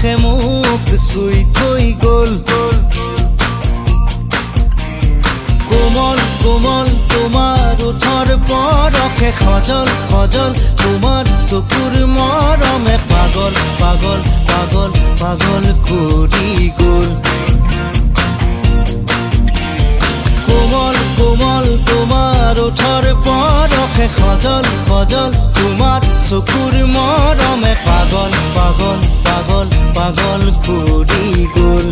পৰশে মোক চুই থৈ গ'ল। কোমল কোমল তোমাৰ ওঠৰ পৰশে সজল সজল তোমাৰ চকুৰ মৰমে পাগল পাগল পাগল পাগল কৰি গ'ল। কোমল কোমল তোমাৰ ওঠৰ পৰশে সজল সজল তোমাৰ চকুৰ মৰমে পাগল পাগল পাগল পাগল কৰি গ'ল।